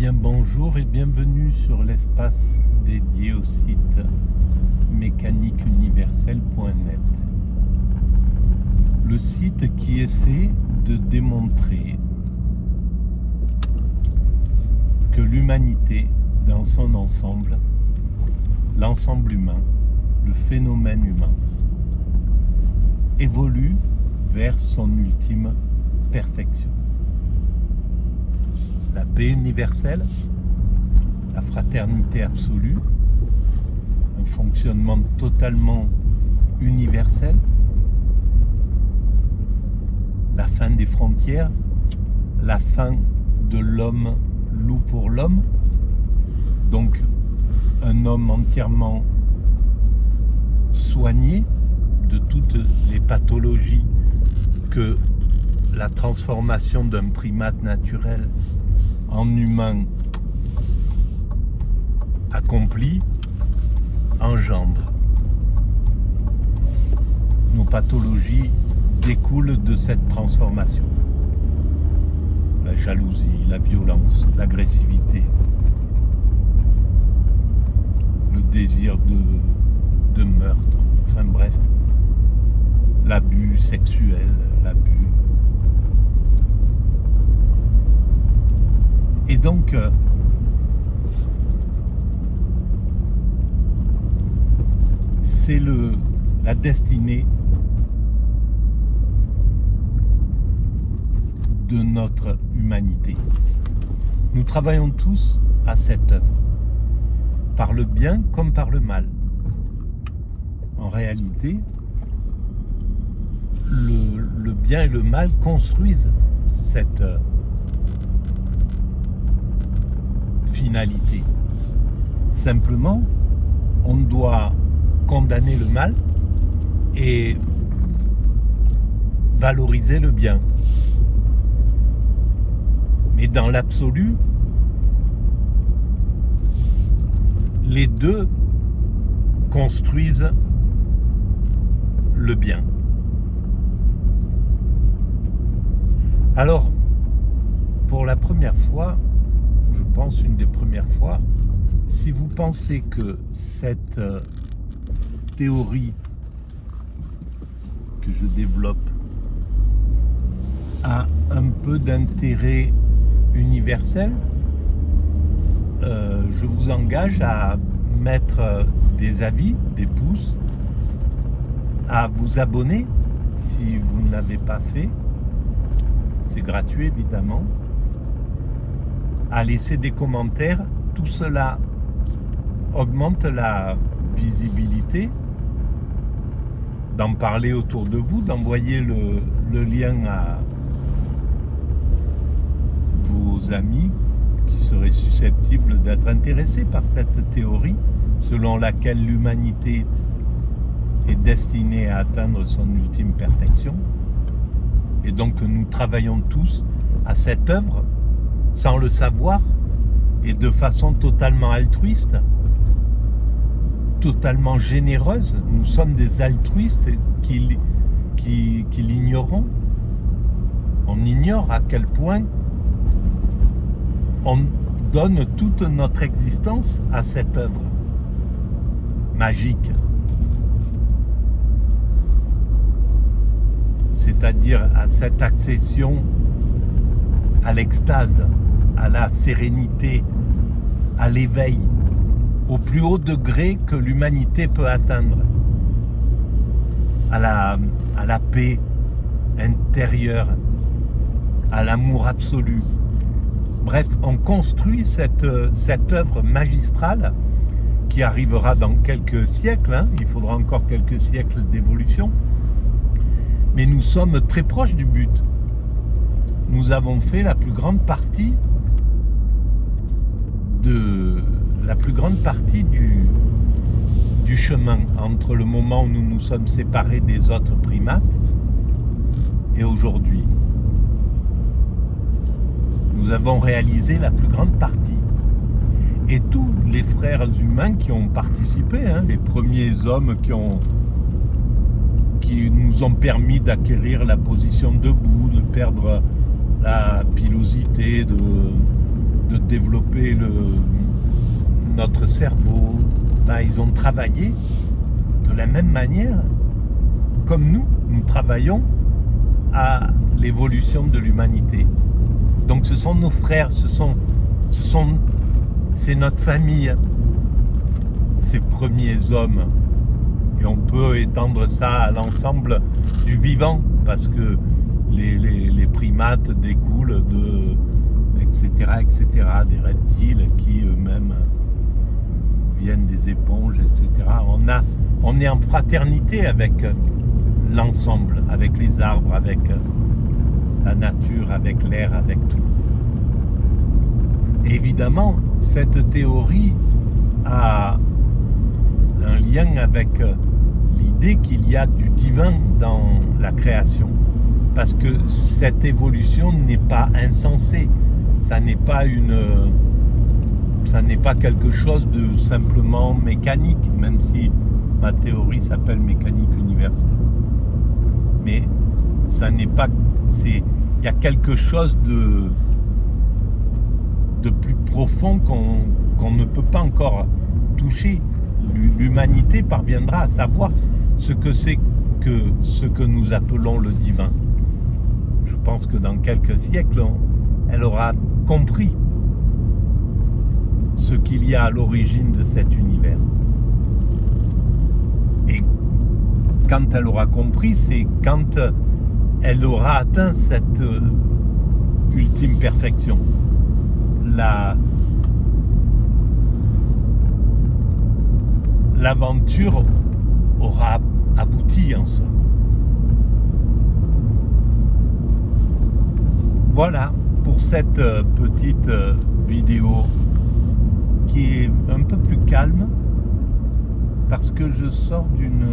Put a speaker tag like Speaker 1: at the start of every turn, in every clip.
Speaker 1: bien bonjour et bienvenue sur l'espace dédié au site mécaniqueuniverselle.net. Le site qui essaie de démontrer que l'humanité dans son ensemble, l'ensemble humain, le phénomène humain, évolue vers son ultime perfection. La paix universelle, la fraternité absolue, un fonctionnement totalement universel, la fin des frontières, la fin de l'homme loup pour l'homme, donc un homme entièrement soigné de toutes les pathologies que la transformation d'un primate naturel en humain accompli engendre. Nos pathologies découlent de cette transformation. La jalousie, la violence, l'agressivité, le désir de meurtre, enfin bref, l'abus sexuel, l'abus. Et donc, c'est la destinée de notre humanité. Nous travaillons tous à cette œuvre, par le bien comme par le mal. En réalité, le bien et le mal construisent cette finalité. Simplement, on doit condamner le mal et valoriser le bien. Mais dans l'absolu, les deux construisent le bien. Alors, pour la première fois, je pense une des premières fois, si vous pensez que cette théorie que je développe a un peu d'intérêt universel, je vous engage à mettre des avis, des pouces, à vous abonner si vous ne l'avez pas fait, c'est gratuit évidemment, à laisser des commentaires. Tout cela augmente la visibilité, d'en parler autour de vous, d'envoyer le lien à vos amis qui seraient susceptibles d'être intéressés par cette théorie selon laquelle l'humanité est destinée à atteindre son ultime perfection. Et donc nous travaillons tous à cette œuvre sans le savoir et de façon totalement altruiste, totalement généreuse. Nous sommes des altruistes qui l'ignorons. On ignore à quel point on donne toute notre existence à cette œuvre magique. C'est-à-dire à cette accession à l'extase, à la sérénité, à l'éveil, au plus haut degré que l'humanité peut atteindre, à la paix intérieure, à l'amour absolu. Bref, on construit cette œuvre magistrale qui arrivera dans quelques siècles, il faudra encore quelques siècles d'évolution, mais nous sommes très proches du but. Nous avons fait la plus grande partie du chemin entre le moment où nous nous sommes séparés des autres primates et aujourd'hui. Nous avons réalisé la plus grande partie. Et tous les frères humains qui ont participé, les premiers hommes qui nous ont permis d'acquérir la position debout, de perdre la pilosité, de développer notre cerveau, ils ont travaillé de la même manière comme nous travaillons à l'évolution de l'humanité. Donc ce sont nos frères, c'est notre famille, ces premiers hommes. Et on peut étendre ça à l'ensemble du vivant, parce que les primates découlent etc., des reptiles qui eux-mêmes viennent des éponges, etc. On est en fraternité avec l'ensemble, avec les arbres, avec la nature, avec l'air, avec tout. Et évidemment, cette théorie a un lien avec l'idée qu'il y a du divin dans la création. Parce que cette évolution n'est pas insensée. Ça n'est pas quelque chose de simplement mécanique, même si ma théorie s'appelle mécanique universelle. Mais ça n'est pas... il y a quelque chose de plus profond qu'on ne peut pas encore toucher. L'humanité parviendra à savoir ce que c'est que ce que nous appelons le divin. Je pense que dans quelques siècles, elle aura compris ce qu'il y a à l'origine de cet univers. Et quand elle aura compris, c'est quand elle aura atteint cette ultime perfection. L'aventure aura abouti en somme. Voilà pour cette petite vidéo qui est un peu plus calme parce que je sors d'une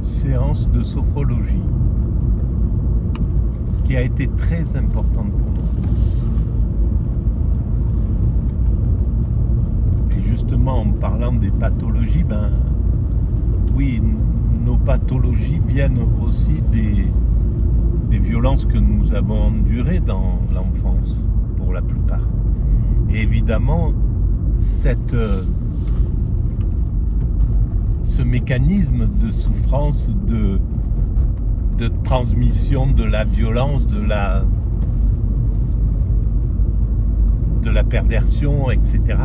Speaker 1: séance de sophrologie qui a été très importante pour moi. Et justement, en parlant des pathologies, oui, nos pathologies viennent aussi des violences que nous avons endurées dans l'enfance, pour la plupart. Et évidemment, ce mécanisme de souffrance, de transmission de la violence, de la perversion, etc.,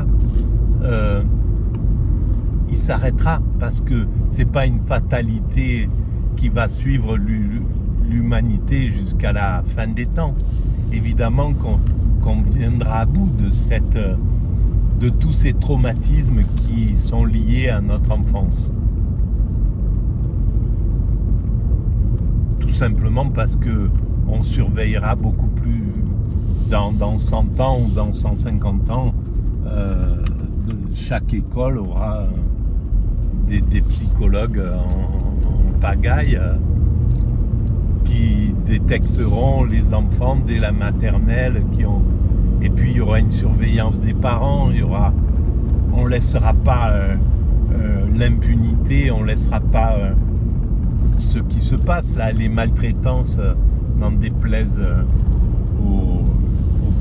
Speaker 1: il s'arrêtera parce que c'est pas une fatalité qui va suivre l'humanité jusqu'à la fin des temps. Évidemment qu'on viendra à bout de tous ces traumatismes qui sont liés à notre enfance. Tout simplement parce que on surveillera beaucoup plus dans 100 ans ou dans 150 ans. Chaque école aura des psychologues en pagaille qui détecteront les enfants dès la maternelle, et puis il y aura une surveillance des parents, on laissera pas l'impunité, on laissera pas ce qui se passe là, les maltraitances, n'en déplaise aux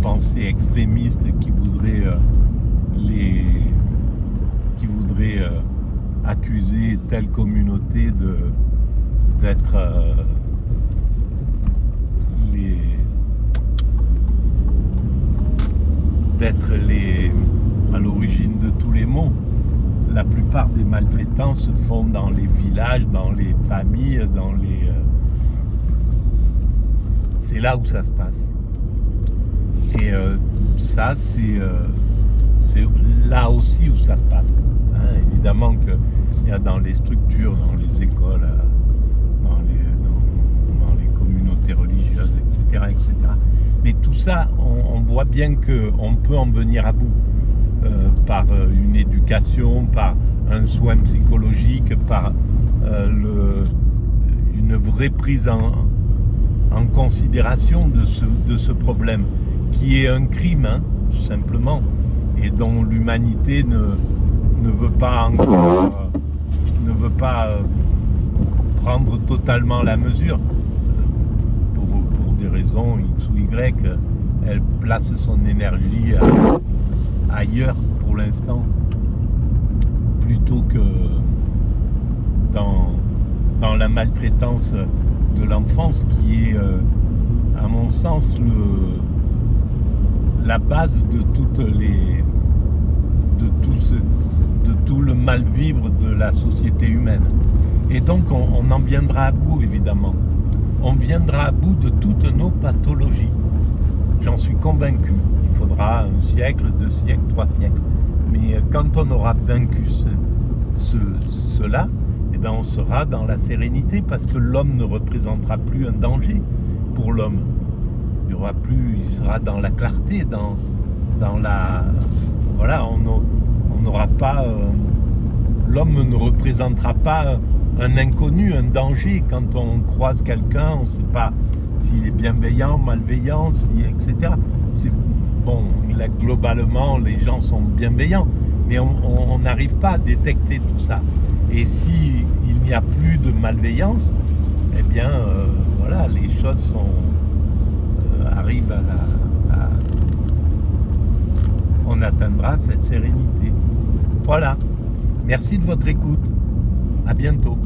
Speaker 1: pensées extrémistes qui voudraient accuser telle communauté d'être à l'origine de tous les maux. La plupart des maltraitances se font dans les villages, dans les familles, c'est là où ça se passe. Et ça, c'est là aussi où ça se passe. Évidemment qu'il y a dans les structures, dans les écoles, dans les communautés religieuses, etc., etc. Mais tout ça, on voit bien qu'on peut en venir à bout par une éducation, par un soin psychologique, par une vraie prise en considération de ce problème, qui est un crime, tout simplement, et dont l'humanité ne veut pas prendre totalement la mesure pour des raison X ou Y, elle place son énergie ailleurs pour l'instant, plutôt que dans la maltraitance de l'enfance qui est, à mon sens, la base de tout le mal-vivre de la société humaine. Et donc on en viendra à bout, évidemment. On viendra à bout de toutes nos pathologies. J'en suis convaincu. Il faudra 1 siècle, 2 siècles, 3 siècles. Mais quand on aura vaincu cela, eh bien on sera dans la sérénité, parce que l'homme ne représentera plus un danger pour l'homme. Il sera dans la clarté, dans la... Voilà, on n'aura pas... l'homme ne représentera pas un inconnu, un danger. Quand on croise quelqu'un, on ne sait pas s'il est bienveillant, malveillant, etc. Bon, là, globalement, les gens sont bienveillants, mais on n'arrive pas à détecter tout ça. Et s'il n'y a plus de malveillance, eh bien, voilà, les choses arrivent on atteindra cette sérénité. Voilà. Merci de votre écoute. À bientôt.